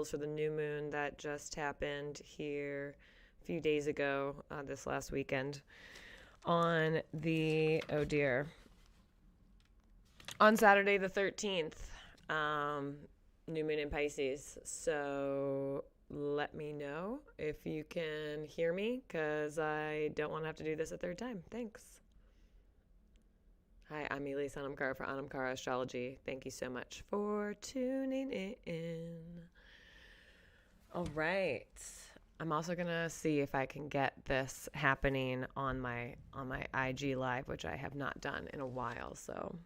rituals for the new moon that just happened here a few days ago, this last weekend, on on Saturday the 13th, new moon in Pisces. So let me know if you can hear me, because I don't want to have to do this a third time. Thanks. Hi, I'm Elise Anamkara for Anamkara Astrology. Thank you so much for tuning in. All right. I'm also going to see if I can get this happening on my IG live, which I have not done in a while, so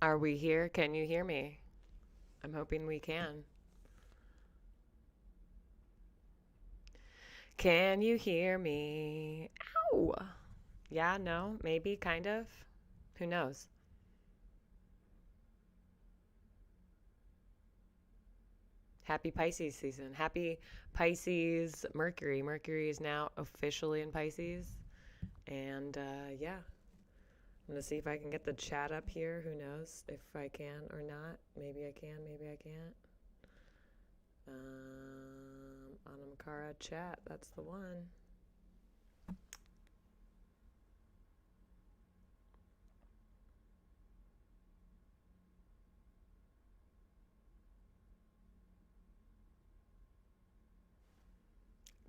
are we here? Can you hear me? I'm hoping we can. Can you hear me? Ow! Yeah, no, maybe, kind of. Who knows? Happy Pisces season. Happy Pisces Mercury. Mercury is now officially in Pisces. And yeah, I'm going to see if I can get the chat up here. Who knows if I can or not. Maybe I can, maybe I can't. Anamkara chat, that's the one.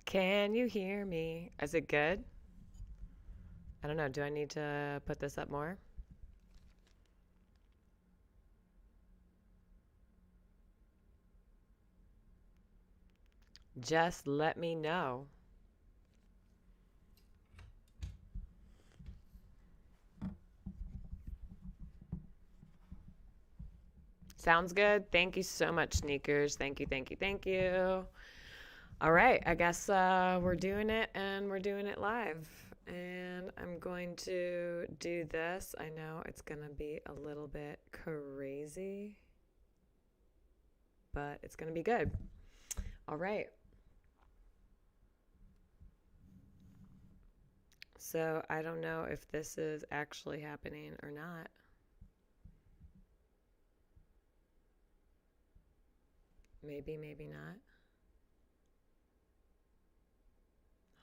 Can you hear me? Is it good? I don't know. Do I need to put this up more? Just let me know. Sounds good. Thank you so much, Sneakers. Thank you, thank you, thank you. All right. I guess we're doing it, and we're doing it live. And I'm going to do this. I know it's going to be a little bit crazy, but it's going to be good. All right. So I don't know if this is actually happening or not. Maybe, maybe not.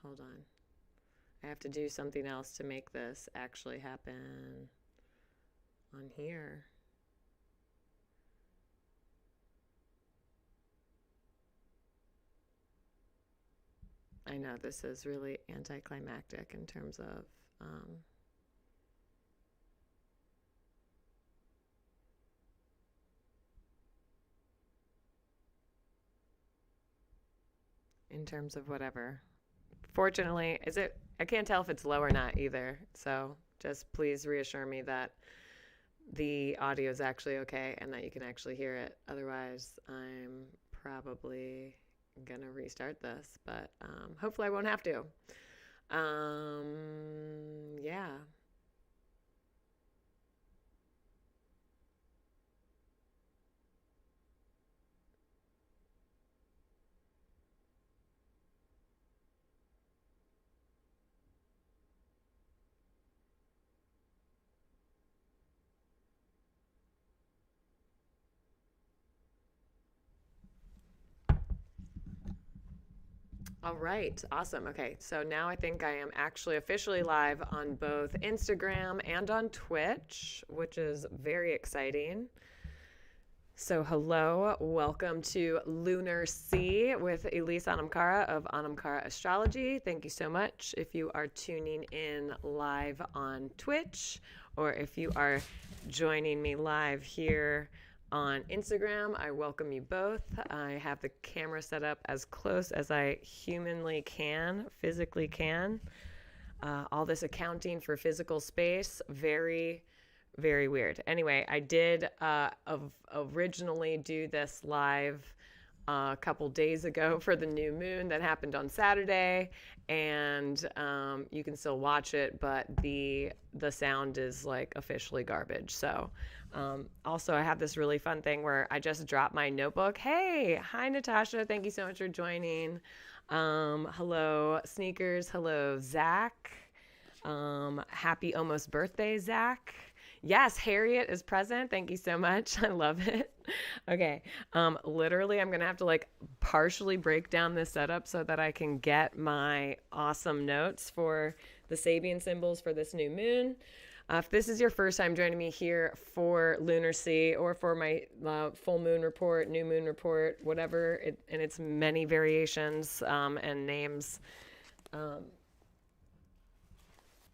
Hold on. I have to do something else to make this actually happen on here. I know this is really anticlimactic in terms of whatever. Fortunately, I can't tell if it's low or not either. So just please reassure me that the audio is actually okay and that you can actually hear it. Otherwise, I'm probably gonna restart this, but hopefully I won't have to. Yeah. All right, awesome. Okay, so now I think I am actually officially live on both Instagram and on Twitch, which is very exciting. So hello, welcome to Lunar Sea with Elise Anamkara of Anamkara Astrology. Thank you so much if you are tuning in live on Twitch, or if you are joining me live here on Instagram. I welcome you both. I have the camera set up as close as I humanly can, physically can. all this accounting for physical space, very, very weird. Anyway, I did originally do this live a couple days ago for the new moon that happened on Saturday, and you can still watch it, but the sound is like officially garbage. So also I have this really fun thing where I just dropped my notebook. Hi Natasha, thank you so much for joining. Hello Sneakers, hello Zach. Happy almost birthday, Zach. Yes, Harriet is present. Thank you so much. I love it. Okay. Literally, I'm going to have to like partially break down this setup so that I can get my awesome notes for the Sabian symbols for this new moon. If this is your first time joining me here for Lunacy or for my full moon report, new moon report, whatever, and its many variations and names,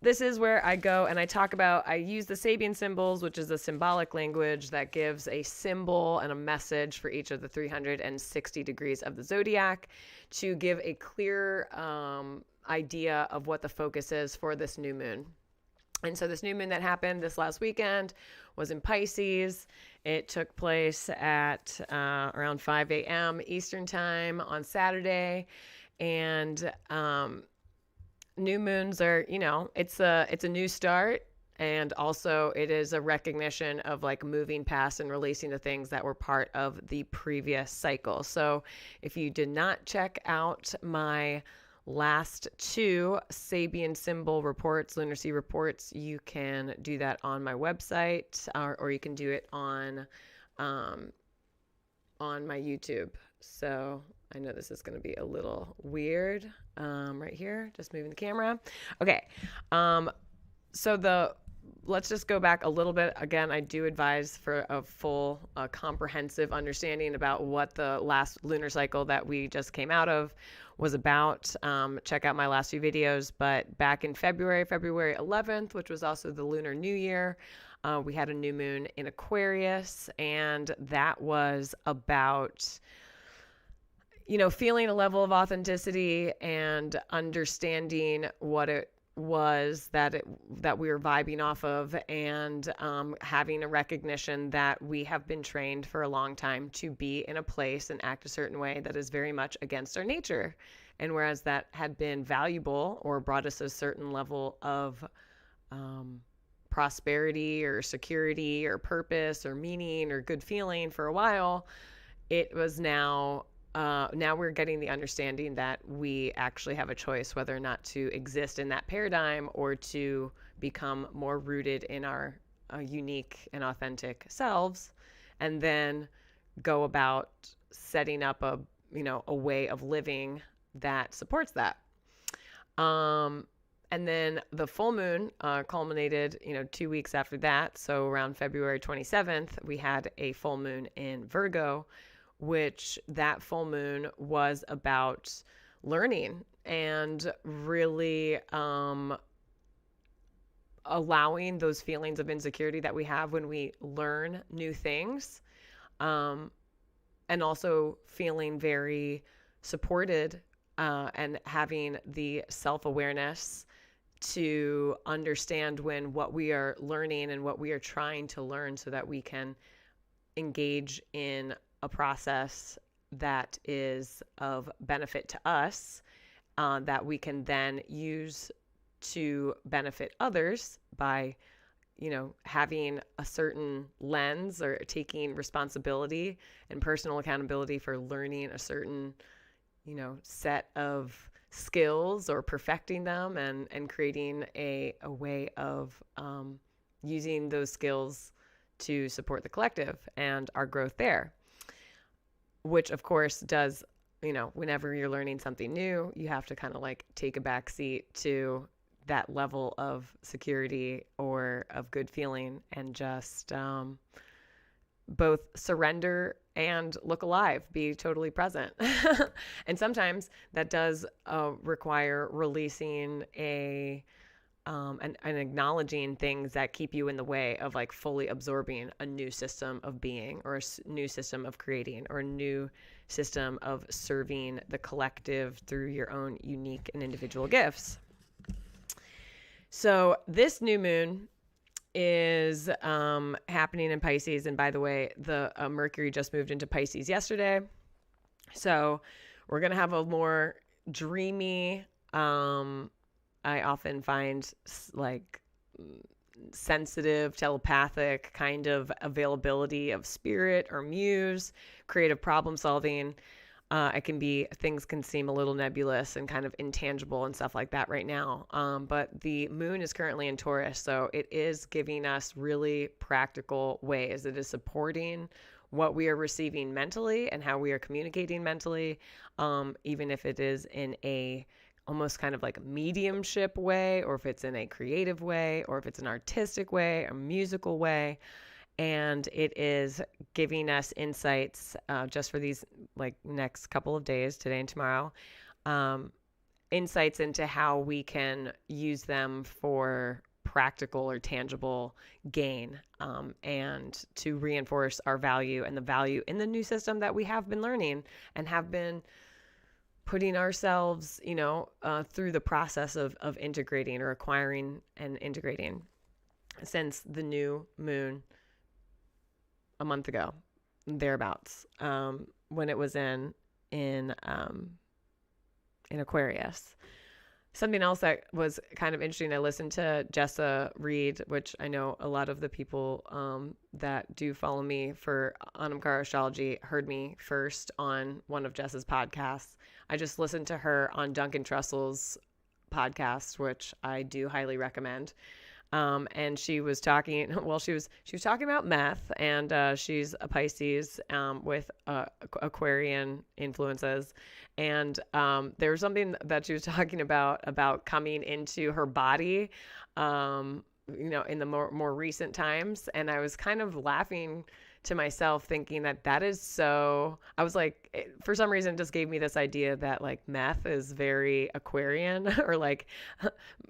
this is where I go and I talk about, I use the Sabian symbols, which is a symbolic language that gives a symbol and a message for each of the 360 degrees of the zodiac to give a clear idea of what the focus is for this new moon. And so this new moon that happened this last weekend was in Pisces. It took place at around 5 a.m. Eastern time on Saturday. And new moons are, it's a new start, and also it is a recognition of like moving past and releasing the things that were part of the previous cycle. So if you did not check out my last two Sabian symbol reports, lunacy reports, you can do that on my website, or you can do it on my YouTube. So I know this is going to be a little weird right here, just moving the camera. Okay. Let's just go back a little bit. Again, I do advise for a full comprehensive understanding about what the last lunar cycle that we just came out of was about. Check out my last few videos. But back in February 11th, which was also the Lunar New Year, we had a new moon in Aquarius, and that was about feeling a level of authenticity and understanding what it was that we were vibing off of, and having a recognition that we have been trained for a long time to be in a place and act a certain way that is very much against our nature. And whereas that had been valuable or brought us a certain level of prosperity or security or purpose or meaning or good feeling for a while, it was now we're getting the understanding that we actually have a choice whether or not to exist in that paradigm or to become more rooted in our unique and authentic selves, and then go about setting up a way of living that supports that. And then the full moon culminated 2 weeks after that. So around February 27th, we had a full moon in Virgo, which that full moon was about learning and really allowing those feelings of insecurity that we have when we learn new things, and also feeling very supported and having the self-awareness to understand when what we are learning and what we are trying to learn, so that we can engage in a process that is of benefit to us, that we can then use to benefit others by, having a certain lens or taking responsibility and personal accountability for learning a certain, set of skills or perfecting them, and creating a way of using those skills to support the collective and our growth there. Which of course does, whenever you're learning something new, you have to kind of like take a back seat to that level of security or of good feeling, and just both surrender and look alive, be totally present. And sometimes that does require releasing and acknowledging things that keep you in the way of like fully absorbing a new system of being, or a new system of creating, or a new system of serving the collective through your own unique and individual gifts. So this new moon is happening in Pisces. And by the way, the Mercury just moved into Pisces yesterday. So we're going to have a more dreamy, I often find like sensitive, telepathic kind of availability of spirit or muse, creative problem solving. Things can seem a little nebulous and kind of intangible and stuff like that right now. But the moon is currently in Taurus, so it is giving us really practical ways. It is supporting what we are receiving mentally and how we are communicating mentally, even if it is in a almost kind of like a mediumship way, or if it's in a creative way, or if it's an artistic way, a musical way. And it is giving us insights just for these like next couple of days, today and tomorrow, insights into how we can use them for practical or tangible gain, and to reinforce our value and the value in the new system that we have been learning and have been putting ourselves, through the process of integrating or acquiring and integrating since the new moon a month ago, thereabouts, when it was in Aquarius. Something else that was kind of interesting, I listened to Jessa read, which I know a lot of the people that do follow me for Anamkara Astrology heard me first on one of Jessa's podcasts. I just listened to her on Duncan Trussell's podcast, which I do highly recommend. And she was talking, she was talking about meth, and she's a Pisces with Aquarian influences. And there was something that she was talking about coming into her body, in the more recent times. And I was kind of laughing to myself, thinking that is so, I was like, for some reason, it just gave me this idea that like meth is very Aquarian, or like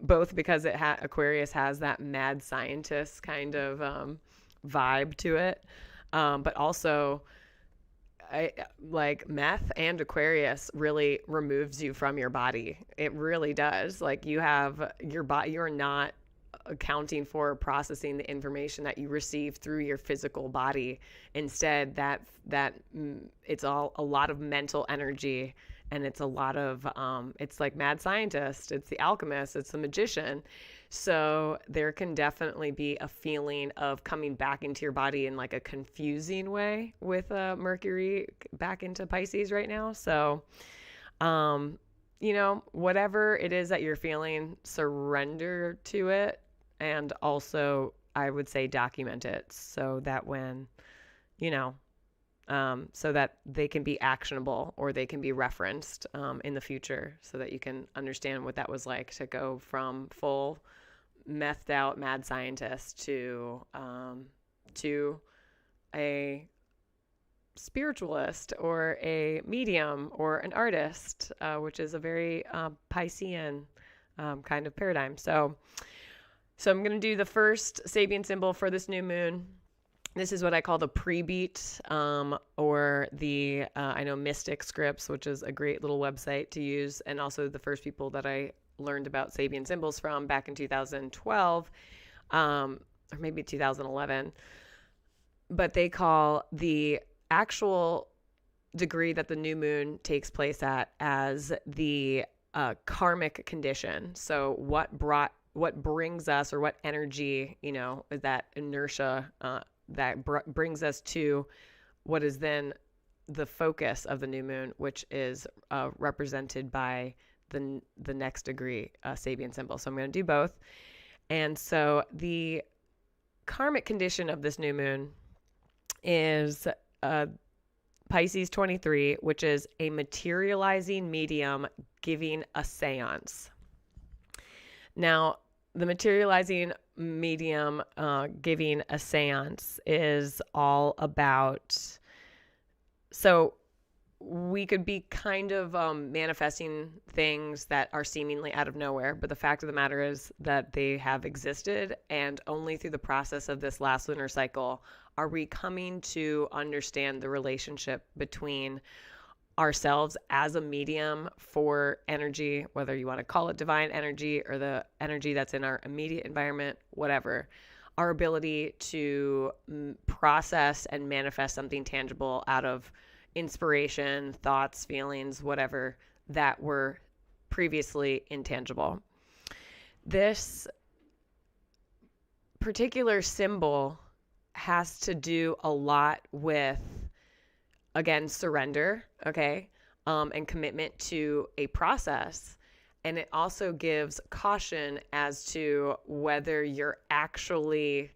both because Aquarius has that mad scientist kind of vibe to it, but also like meth and Aquarius really removes you from your body. It really does. Like you have your body, you're not accounting for processing the information that you receive through your physical body. Instead, that it's all a lot of mental energy, and it's a lot of it's like mad scientist, it's the alchemist, it's the magician. So there can definitely be a feeling of coming back into your body in like a confusing way with Mercury back into Pisces right now. So whatever it is that you're feeling, surrender to it. And also, I would say document it so that when, so that they can be actionable or they can be referenced in the future, so that you can understand what that was like to go from full methed out mad scientist to a spiritualist or a medium or an artist, which is a very Piscean kind of paradigm. So I'm going to do the first Sabian symbol for this new moon. This is what I call the pre-beat, or the, I know Mystic Scripts, which is a great little website to use, and also the first people that I learned about Sabian symbols from back in 2012, or maybe 2011. But they call the actual degree that the new moon takes place at as the karmic condition. So what brings us, or what energy, that inertia that brings us to what is then the focus of the new moon, which is represented by the next degree Sabian symbol. So I'm going to do both. And so the karmic condition of this new moon is Pisces 23, which is a materializing medium giving a seance. Now, the materializing medium giving a seance is all about, so we could be kind of manifesting things that are seemingly out of nowhere, but the fact of the matter is that they have existed, and only through the process of this last lunar cycle are we coming to understand the relationship between ourselves as a medium for energy, whether you want to call it divine energy or the energy that's in our immediate environment, whatever. Our ability to process and manifest something tangible out of inspiration, thoughts, feelings, whatever, that were previously intangible. This particular symbol has to do a lot with, again, surrender, okay, and commitment to a process. And it also gives caution as to whether you're actually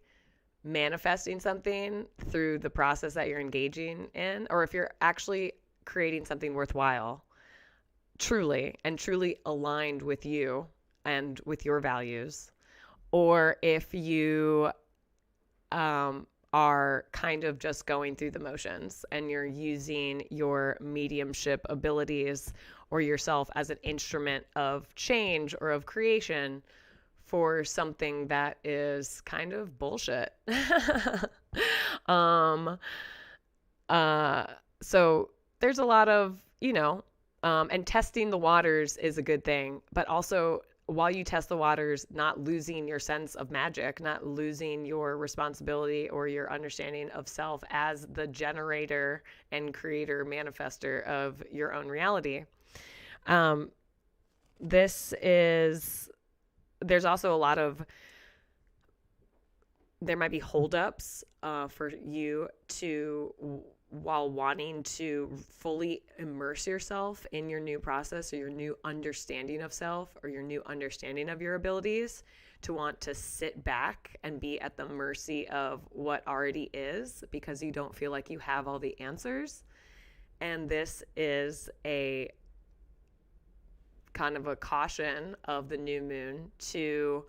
manifesting something through the process that you're engaging in, or if you're actually creating something worthwhile, truly aligned with you and with your values, or if you are kind of just going through the motions and you're using your mediumship abilities or yourself as an instrument of change or of creation for something that is kind of bullshit. So there's a lot of, and testing the waters is a good thing, but also while you test the waters, not losing your sense of magic, not losing your responsibility or your understanding of self as the generator and creator, manifester of your own reality. There's also a lot of, there might be holdups for you to, while wanting to fully immerse yourself in your new process or your new understanding of self or your new understanding of your abilities, to want to sit back and be at the mercy of what already is because you don't feel like you have all the answers. And this is a kind of a caution of the new moon to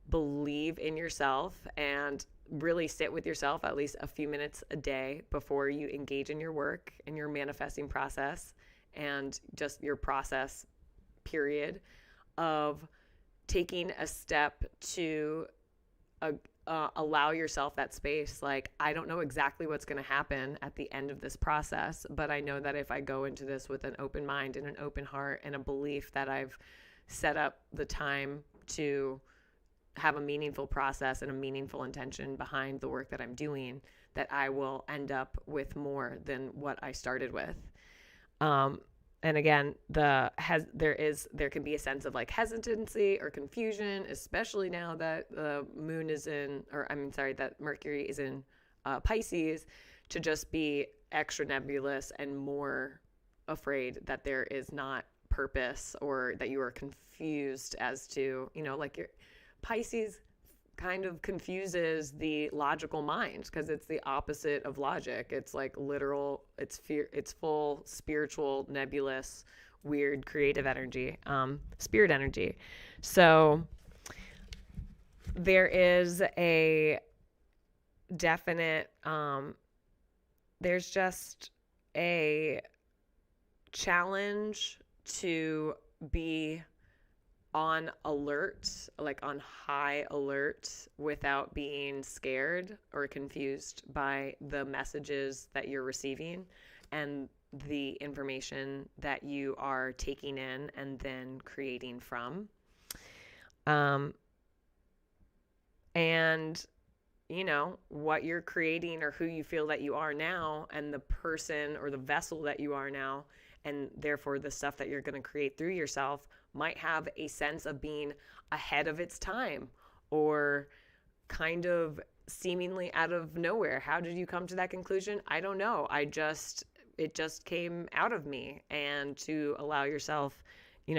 believe in yourself and really sit with yourself at least a few minutes a day before you engage in your work and your manifesting process and just your process period of taking a step to allow yourself that space. Like, I don't know exactly what's going to happen at the end of this process, but I know that if I go into this with an open mind and an open heart and a belief that I've set up the time to have a meaningful process and a meaningful intention behind the work that I'm doing, that I will end up with more than what I started with. And again, there can be a sense of like hesitancy or confusion, especially now that the moon is that Mercury is in Pisces, to just be extra nebulous and more afraid that there is not purpose or that you are confused as to, like your Pisces kind of confuses the logical mind because it's the opposite of logic. It's like literal, it's full spiritual, nebulous, weird, creative energy, spirit energy. So there is a definite, there's just a challenge to be on alert, like on high alert, without being scared or confused by the messages that you're receiving and the information that you are taking in and then creating from. And what you're creating or who you feel that you are now and the person or the vessel that you are now, and therefore the stuff that you're going to create through yourself, might have a sense of being ahead of its time or kind of seemingly out of nowhere. How did you come to that conclusion? I don't know. It just came out of me, and to allow yourself,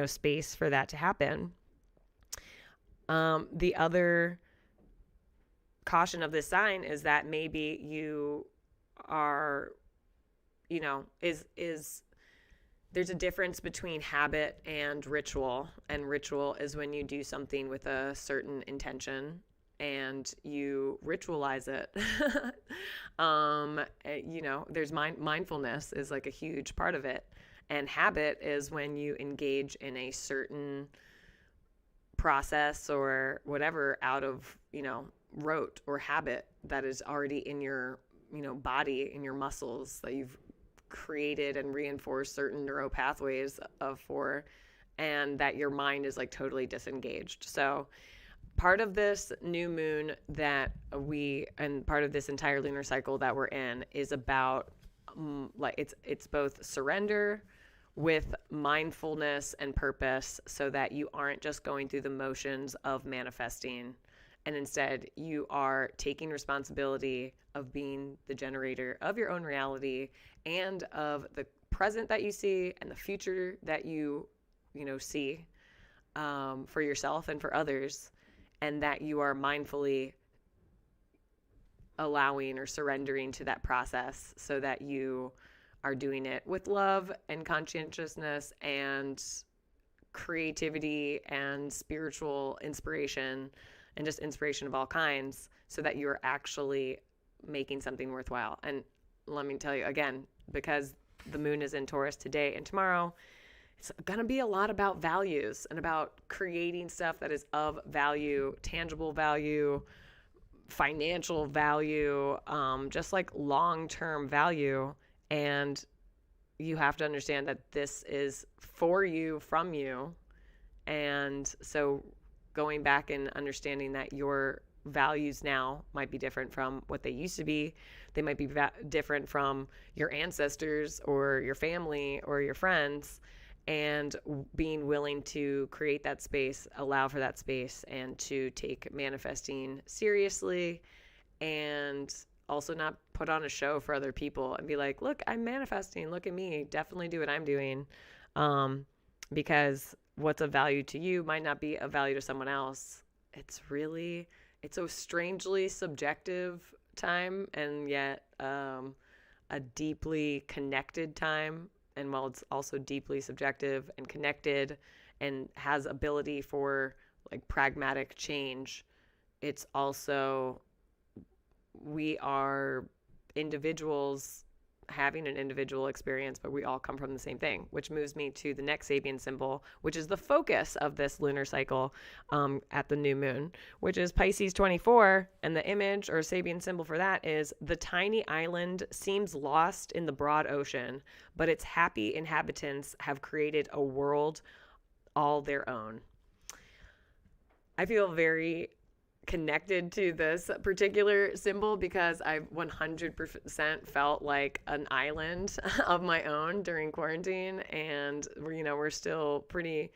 space for that to happen. The other caution of this sign is that maybe you are, there's a difference between habit and ritual is when you do something with a certain intention and you ritualize it. There's mindfulness is like a huge part of it. And habit is when you engage in a certain process or whatever out of, rote or habit that is already in your, body, in your muscles, that you've created and reinforced certain neural pathways for, and that your mind is like totally disengaged. So part of this new moon and part of this entire lunar cycle that we're in is about like it's both surrender with mindfulness and purpose, so that you aren't just going through the motions of manifesting, and instead you are taking responsibility of being the generator of your own reality and of the present that you see and the future that you see for yourself and for others, and that you are mindfully allowing or surrendering to that process, so that you are doing it with love and conscientiousness and creativity and spiritual inspiration and just inspiration of all kinds, so that you're actually making something worthwhile. And let me tell you again, because the moon is in Taurus today and tomorrow, it's going to be a lot about values and about creating stuff that is of value, tangible value, financial value, just like long-term value. And you have to understand that this is for you, from you. And so going back and understanding that your values now might be different from what they used to be. They might be different from your ancestors or your family or your friends. And being willing to create that space, allow for that space, and to take manifesting seriously, and also not put on a show for other people and be like, look, I'm manifesting, look at me, definitely do what I'm doing. Because what's of value to you might not be of value to someone else. It's a strangely subjective time, and yet a deeply connected time. And while it's also deeply subjective and connected and has ability for like pragmatic change, it's also, we are individuals having an individual experience, but we all come from the same thing, which moves me to the next Sabian symbol, which is the focus of this lunar cycle at the new moon, which is Pisces 24. And the image or Sabian symbol for that is the tiny island seems lost in the broad ocean, but its happy inhabitants have created a world all their own. I feel very connected to this particular symbol because I 100% felt like an island of my own during quarantine, and we're still pretty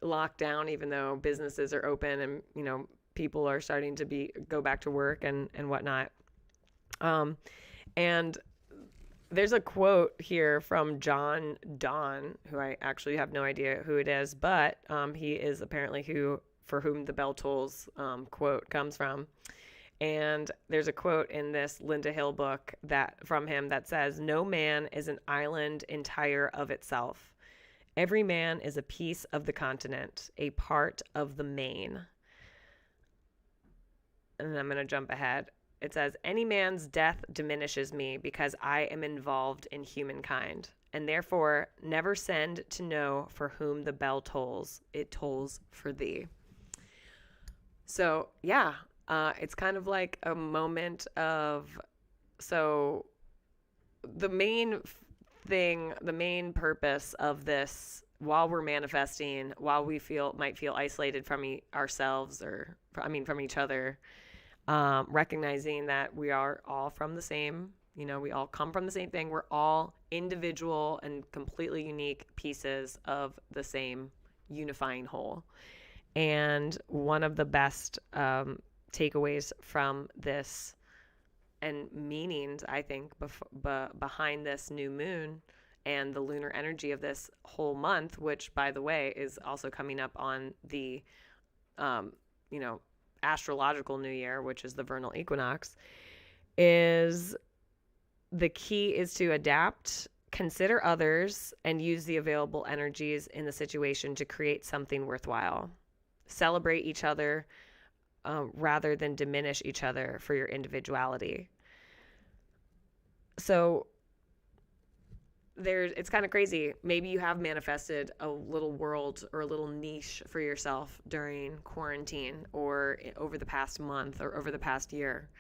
locked down, even though businesses are open and people are starting to go back to work and whatnot. And there's a quote here from John Donne, who I actually have no idea who it is, but he is apparently for whom the bell tolls quote comes from. And there's a quote in this Linda Hill book from him that says, "No man is an island entire of itself. Every man is a piece of the continent, a part of the main." And I'm going to jump ahead. It says, "Any man's death diminishes me because I am involved in humankind, and therefore never send to know for whom the bell tolls. It tolls for thee." So yeah, it's kind of like a moment of, so the main purpose of this, while we're manifesting, while we might feel isolated from ourselves from each other, recognizing that we are all from the same, we all come from the same thing. We're all individual and completely unique pieces of the same unifying whole. And one of the best takeaways from this and meanings, I think, behind this new moon and the lunar energy of this whole month, which, by the way, is also coming up on the, astrological new year, which is the vernal equinox, is the key is to adapt, consider others, and use the available energies in the situation to create something worthwhile. Celebrate each other rather than diminish each other for your individuality. So it's kind of crazy. Maybe you have manifested a little world or a little niche for yourself during quarantine or over the past month or over the past year.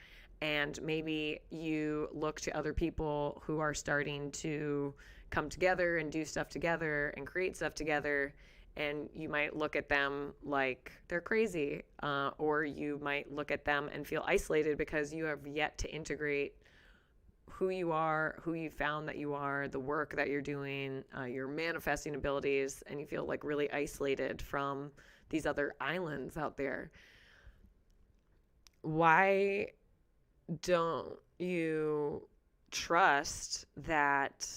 And maybe you look to other people who are starting to come together and do stuff together and create stuff together, and you might look at them like they're crazy, or you might look at them and feel isolated because you have yet to integrate who you are, who you found that you are, the work that you're doing, your manifesting abilities, and you feel like really isolated from these other islands out there. Why don't you trust that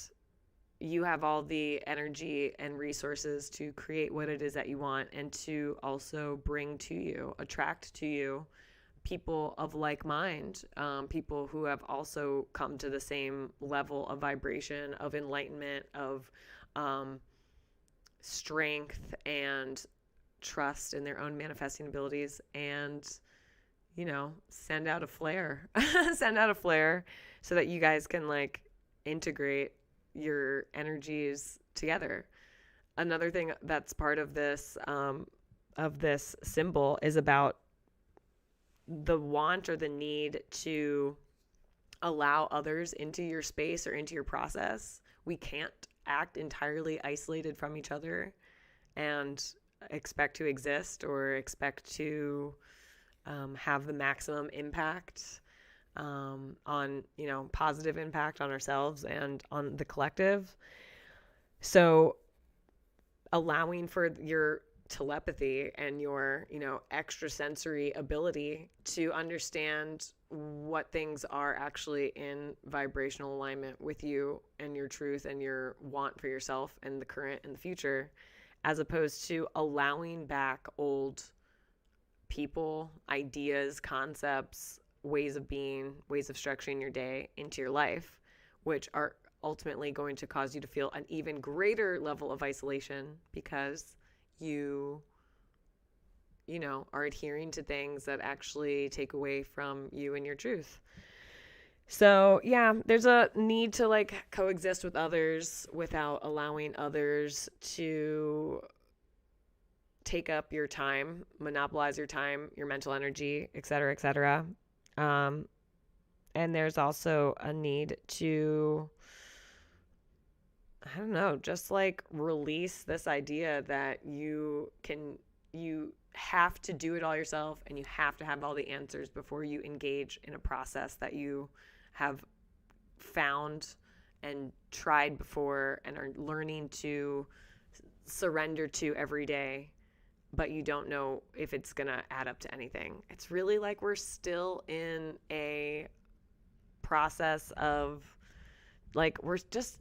you have all the energy and resources to create what it is that you want, and to also bring to you, attract to you people of like mind, people who have also come to the same level of vibration, of enlightenment, of strength and trust in their own manifesting abilities, and send out a flare send out a flare so that you guys can like integrate your energies together. Another thing that's part of this symbol is about the want or the need to allow others into your space or into your process. We can't act entirely isolated from each other and expect to exist or expect to have the maximum impact on, positive impact on ourselves and on the collective. So allowing for your telepathy and your, extrasensory ability to understand what things are actually in vibrational alignment with you and your truth and your want for yourself and the current and the future, as opposed to allowing back old people, ideas, concepts, ways of being, ways of structuring your day into your life, which are ultimately going to cause you to feel an even greater level of isolation because you are adhering to things that actually take away from you and your truth. So yeah, there's a need to like coexist with others without allowing others to take up your time, monopolize your time, your mental energy, et cetera, et cetera. And there's also a need to, I don't know, just like release this idea that you have to do it all yourself and you have to have all the answers before you engage in a process that you have found and tried before and are learning to surrender to every day, but you don't know if it's going to add up to anything. It's really like we're still in a process of like, this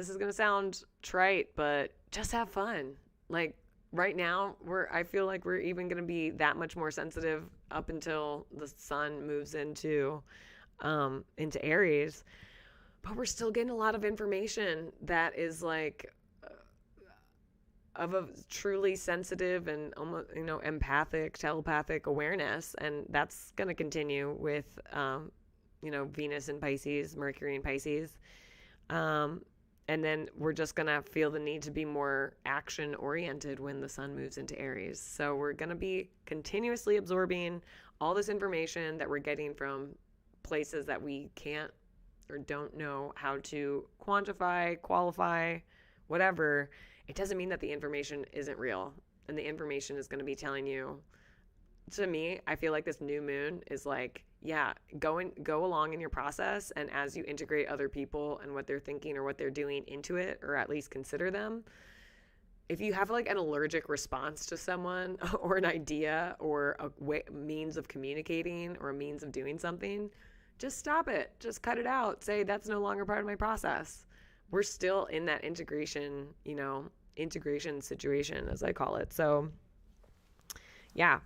is going to sound trite, but just have fun. Like right now, I feel like we're even going to be that much more sensitive up until the sun moves into Aries, but we're still getting a lot of information that is like of a truly sensitive and almost, empathic, telepathic awareness. And that's going to continue with, Venus in Pisces, Mercury in Pisces. And then we're just going to feel the need to be more action oriented when the sun moves into Aries. So we're going to be continuously absorbing all this information that we're getting from places that we can't or don't know how to quantify, qualify, whatever. It doesn't mean that the information isn't real. And the information is going to be telling you, to me, I feel like this new moon is like, yeah, go along in your process. And as you integrate other people and what they're thinking or what they're doing into it, or at least consider them, if you have like an allergic response to someone or an idea or a means of communicating or a means of doing something, just stop it. Just cut it out. Say that's no longer part of my process. We're still in that integration situation, as I call it. So yeah.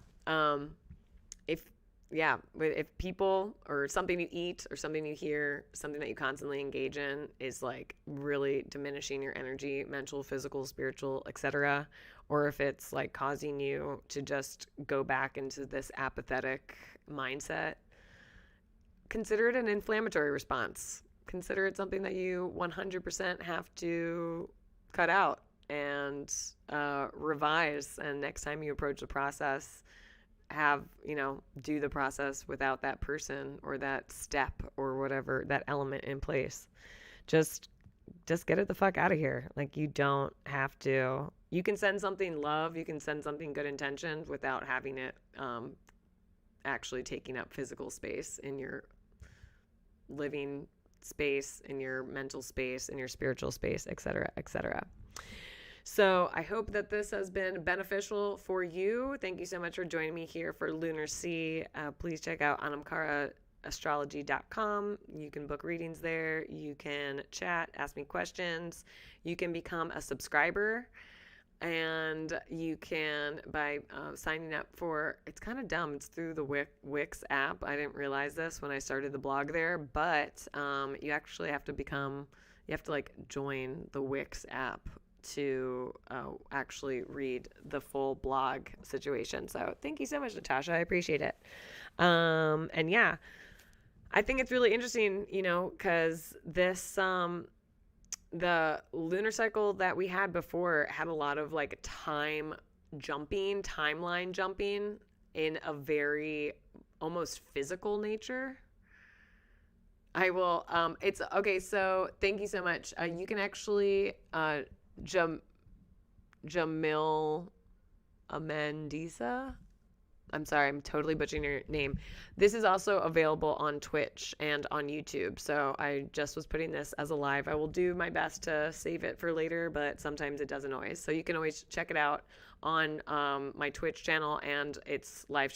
If people or something you eat or something you hear, something that you constantly engage in is like really diminishing your energy, mental, physical, spiritual, etc., or if it's like causing you to just go back into this apathetic mindset, consider it an inflammatory response. Consider it something that you 100% have to cut out and revise. And next time you approach the process, have, do the process without that person or that step or whatever, that element in place. Just get it the fuck out of here. Like, you don't have to. You can send something love, you can send something good intentions without having it actually taking up physical space in your living space, in your mental space, in your spiritual space, etc., etc. So I hope that this has been beneficial for you. Thank you so much for joining me here for Lunar C. Please check out anamkaraastrology.com. You can book readings there. You can chat, ask me questions. You can become a subscriber. And you can, by signing up for, it's kind of dumb, it's through the Wix app. I didn't realize this when I started the blog there, but you actually have to join the Wix app to actually read the full blog situation. So thank you so much, Natasha. I appreciate it. And yeah, I think it's really interesting, because this, the lunar cycle that we had before had a lot of like timeline jumping in a very almost physical nature. I will, it's okay. So thank you so much. You can actually, Jamil Amandisa. I'm sorry, I'm totally butchering your name. This is also available on Twitch and on YouTube. So I just was putting this as a live. I will do my best to save it for later, but sometimes it doesn't always. So you can always check it out on my Twitch channel, and it's live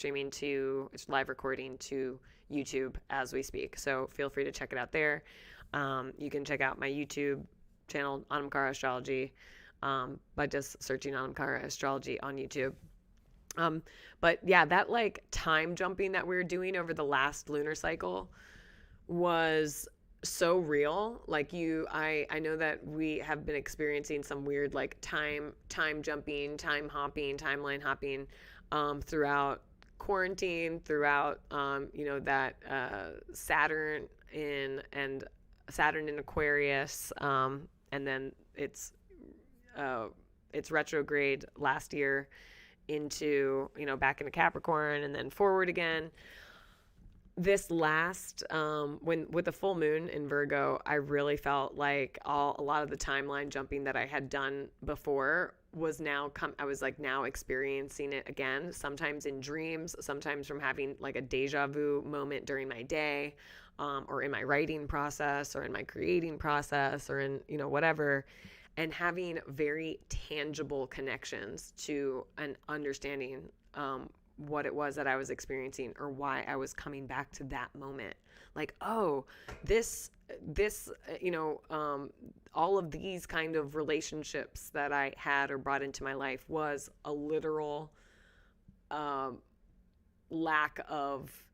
recording to YouTube as we speak. So feel free to check it out there. You can check out my YouTube channel, Anamkara Astrology, by just searching Anamkara Astrology on YouTube. But yeah, that like time jumping that we were doing over the last lunar cycle was so real. Like I know that we have been experiencing some weird like time jumping, time hopping, timeline hopping, throughout quarantine, throughout, that, Saturn in Aquarius, and then it's retrograde last year into, back into Capricorn and then forward again. This last, with the full moon in Virgo, I really felt like a lot of the timeline jumping that I had done before was now I was like now experiencing it again, sometimes in dreams, sometimes from having like a deja vu moment during my day, or in my writing process or in my creating process or in, whatever. And having very tangible connections to an understanding what it was that I was experiencing or why I was coming back to that moment. Like, oh, this all of these kind of relationships that I had or brought into my life was a literal lack of,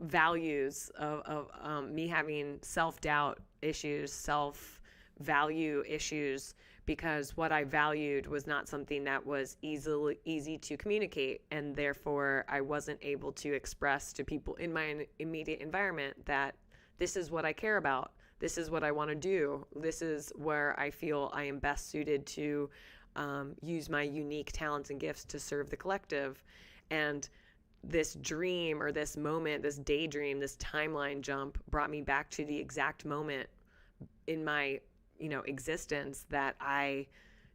values of me having self-doubt issues, self-value issues, because what I valued was not something that was easy to communicate, and therefore I wasn't able to express to people in my immediate environment that this is what I care about, this is what I want to do, this is where I feel I am best suited to use my unique talents and gifts to serve the collective. And this dream or this moment, this daydream, this timeline jump brought me back to the exact moment in my, existence that I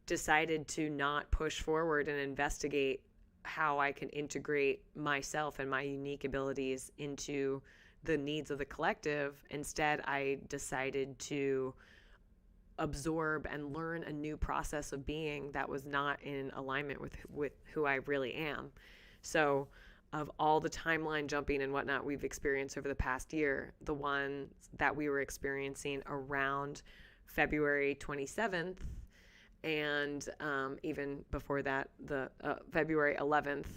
decided to not push forward and investigate how I can integrate myself and my unique abilities into the needs of the collective. Instead, I decided to absorb and learn a new process of being that was not in alignment with who I really am. So of all the timeline jumping and whatnot we've experienced over the past year, the ones that we were experiencing around February 27th and even before that, the February 11th.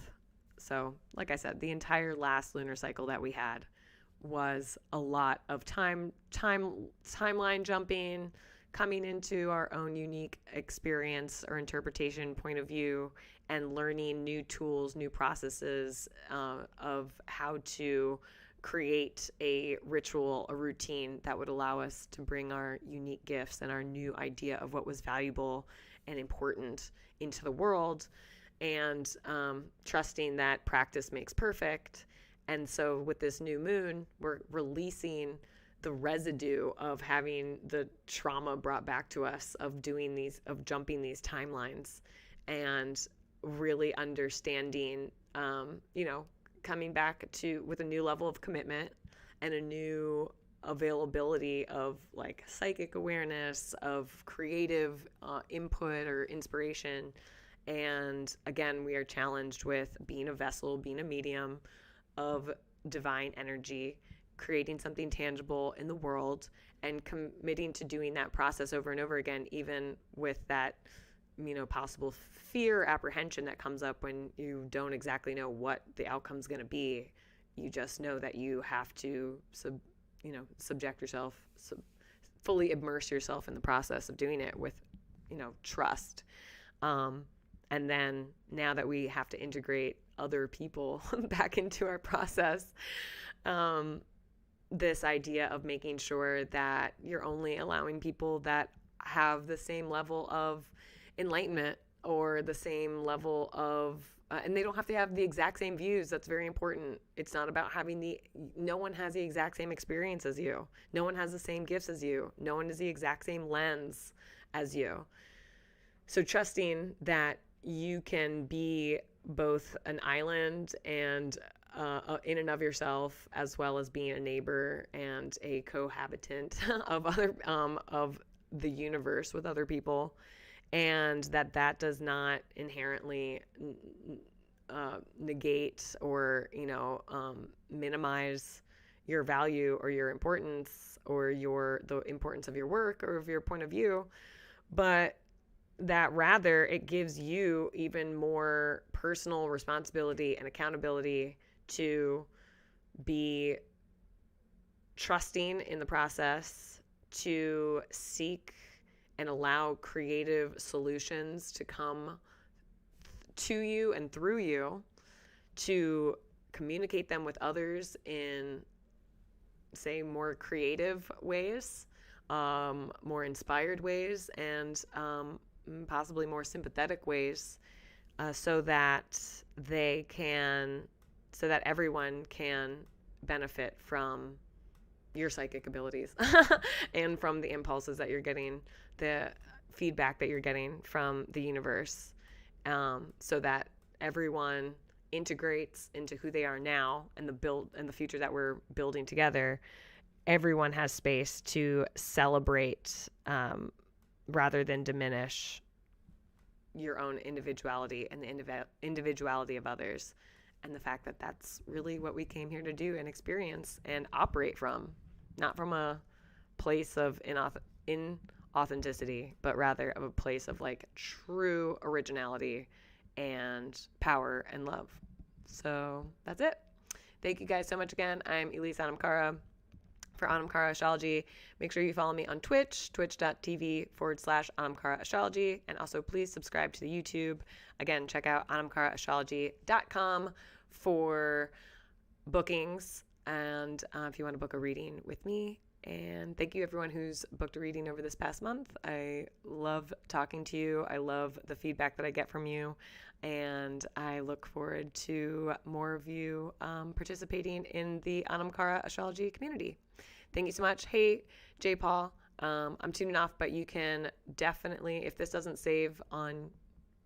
So like I said, the entire last lunar cycle that we had was a lot of timeline jumping, coming into our own unique experience or interpretation point of view, and learning new tools, new processes of how to create a ritual, a routine that would allow us to bring our unique gifts and our new idea of what was valuable and important into the world. and trusting that practice makes perfect. And so with this new moon, we're releasing the residue of having the trauma brought back to us of jumping these timelines, and really understanding, coming back with a new level of commitment and a new availability of like psychic awareness, of creative input or inspiration. And again, we are challenged with being a vessel, being a medium of divine energy, creating something tangible in the world, and committing to doing that process over and over again, even with that, possible fear, apprehension that comes up when you don't exactly know what the outcome's going to be. You just know that you have to subject yourself, fully immerse yourself in the process of doing it with, trust. And then now that we have to integrate other people back into our process, this idea of making sure that you're only allowing people that have the same level of enlightenment or the same level of, and they don't have to have the exact same views. That's very important. It's not about no one has the exact same experience as you. No one has the same gifts as you. No one has the exact same lens as you. So trusting that you can be both an island and in and of yourself, as well as being a neighbor and a cohabitant of of the universe with other people, and that does not inherently negate or minimize your value or your importance or the importance of your work or of your point of view, but that rather it gives you even more personal responsibility and accountability to be trusting in the process, to seek and allow creative solutions to come to you and through you, to communicate them with others in, say, more creative ways, more inspired ways, and possibly more sympathetic ways, so that everyone can benefit from your psychic abilities and from the impulses that you're getting, the feedback that you're getting from the universe, so that everyone integrates into who they are now and the future that we're building together. Everyone has space to celebrate, rather than diminish your own individuality and the individuality of others, and the fact that that's really what we came here to do and experience and operate from, not from a place of inauthenticity, but rather of a place of like true originality and power and love. So that's it. Thank you guys so much again. I'm Elise Anamkara for Anamkara Astrology. Make sure you follow me on Twitch, twitch.tv/Anamkara Astrology. And also please subscribe to the YouTube. Again, check out anamkaraastrology.com for bookings and if you want to book a reading with me. And thank you everyone who's booked a reading over this past month. I love talking to you. I love the feedback that I get from you. And I look forward to more of you participating in the Anamkara Astrology community. Thank you so much. Hey, J. Paul, I'm tuning off, but you can definitely, if this doesn't save on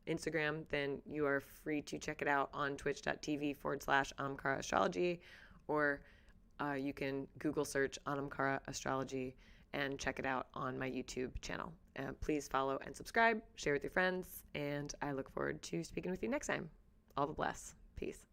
Instagram, then you are free to check it out on twitch.tv/Anamkara Astrology, or you can Google search Anamkara Astrology and check it out on my YouTube channel. Please follow and subscribe, share with your friends, and I look forward to speaking with you next time. All the bless. Peace.